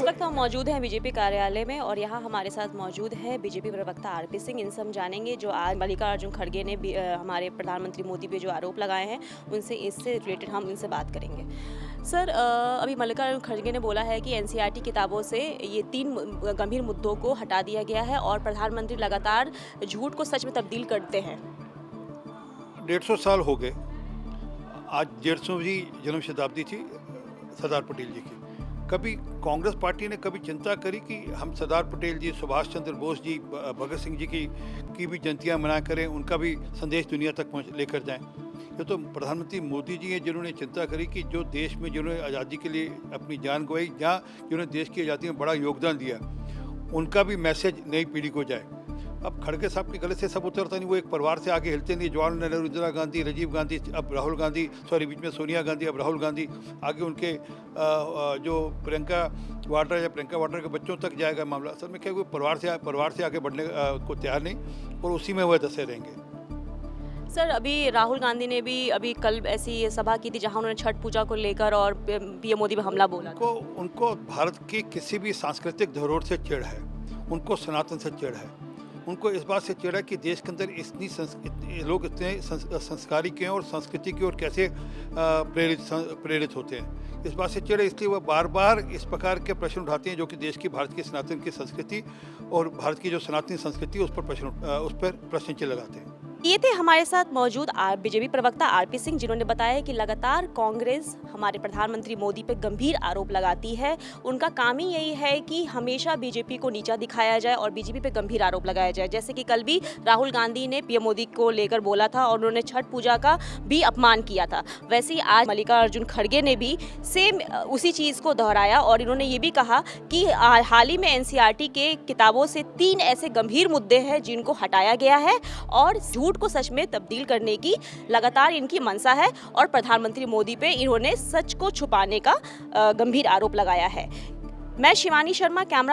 वक्त हम मौजूद हैं बीजेपी कार्यालय में और यहाँ हमारे साथ मौजूद है बीजेपी प्रवक्ता आरपी सिंह। इनसे हम जानेंगे जो आज मल्लिकार्जुन खड़गे ने हमारे प्रधानमंत्री मोदी पे जो आरोप लगाए हैं उनसे इससे रिलेटेड हम इनसे बात करेंगे। सर, अभी मल्लिकार्जुन खड़गे ने बोला है कि एनसीईआरटी किताबों से ये 3 गंभीर मुद्दों को हटा दिया गया है और प्रधानमंत्री लगातार झूठ को सच में तब्दील करते हैं। 150 साल हो गए। आज 150वीं जन्म शताब्दी थी सरदार पटेल जी की। कभी कांग्रेस पार्टी ने कभी चिंता करी कि हम सरदार पटेल जी, सुभाष चंद्र बोस जी, भगत सिंह जी की भी जयंतियाँ मना करें, उनका भी संदेश दुनिया तक लेकर जाएं। ये तो प्रधानमंत्री मोदी जी हैं जिन्होंने चिंता करी कि जो देश में जिन्होंने आज़ादी के लिए अपनी जान गंवाई, जहाँ जिन्होंने देश की आज़ादी में बड़ा योगदान दिया, उनका भी मैसेज नई पीढ़ी को जाए। अब खड़गे साहब के गले से सब उतरता नहीं, वो एक परिवार से आगे हिलते नहीं। जवाहरलाल नेहरू, इंदिरा गांधी, राजीव गांधी, अब राहुल गांधी, बीच में सोनिया गांधी, अब राहुल गांधी, आगे उनके जो प्रियंका वाड्रा के बच्चों तक जाएगा मामला। असल में क्या, कोई परिवार से आगे बढ़ने को तैयार नहीं और उसी में वह दसे रहेंगे। सर, अभी राहुल गांधी ने भी अभी कल ऐसी सभा की थी जहां उन्होंने छठ पूजा को लेकर और पीएम मोदी पे हमला बोला। उनको भारत की किसी भी सांस्कृतिक धरोहर से चिढ़ है, उनको सनातन से चिढ़ है, उनको इस बात से चिढ़ है कि देश के अंदर लोग इतने संस्कारी क्यों और संस्कृति की ओर कैसे प्रेरित होते हैं। इस बात से चिढ़ है, इसलिए वह बार बार इस प्रकार के प्रश्न उठाते हैं जो कि देश की, भारत की सनातन की संस्कृति और भारत की जो सनातनी संस्कृति है उस पर प्रश्न चिन्ह लगाते हैं। ये थे हमारे साथ मौजूद बीजेपी प्रवक्ता आरपी सिंह, जिन्होंने बताया कि लगातार कांग्रेस हमारे प्रधानमंत्री मोदी पे गंभीर आरोप लगाती है। उनका काम ही यही है कि हमेशा बीजेपी को नीचा दिखाया जाए और बीजेपी पे गंभीर आरोप लगाया जाए। जैसे कि कल भी राहुल गांधी ने पीएम मोदी को लेकर बोला था और उन्होंने छठ पूजा का भी अपमान किया था। वैसे ही आज मल्लिकार्जुन खड़गे ने भी सेम उसी चीज़ को दोहराया और इन्होंने ये भी कहा कि हाल ही में एनसीईआरटी के किताबों से 3 ऐसे गंभीर मुद्दे हैं जिनको हटाया गया है और झूठ को सच में तब्दील करने की लगातार इनकी मंशा है और प्रधानमंत्री मोदी पे इन्होंने सच को छुपाने का गंभीर आरोप लगाया है। मैं शिवानी शर्मा, कैमरा